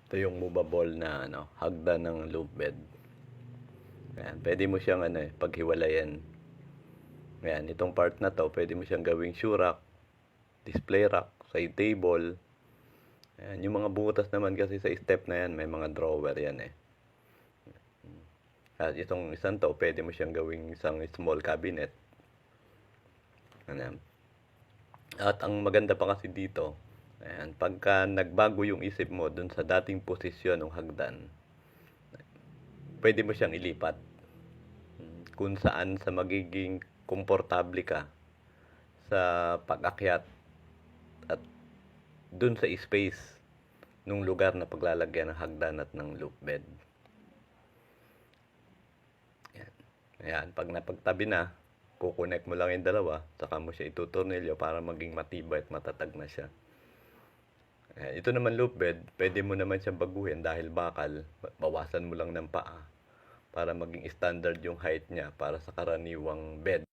Ito yung movable na hagdan ng loop bed. Ayan, pwede mo siyang paghiwalayan. Ayan, itong part na to, pwede mo siyang gawing shoe rack, display rack, side table. Ayan, yung mga butas naman kasi sa step na yan, may mga drawer yan eh. At itong isang to, pwede mo siyang gawing isang small cabinet. Ayan. At ang maganda pa kasi dito, ayan, pagka nagbago yung isip mo dun sa dating posisyon ng hagdan, pwede mo siyang ilipat kung saan sa magiging komportable ka sa pag-akyat at dun sa space nung lugar na paglalagyan ng hagdan at ng loop bed. Ayan, pag napagtabi na, kukonek mo lang yung dalawa, saka mo siya itutornilyo para maging matibay at matatag na siya. Ayan, ito naman loop bed, pwede mo naman siyang baguhin dahil bakal, bawasan mo lang ng paa para maging standard yung height niya para sa karaniwang bed.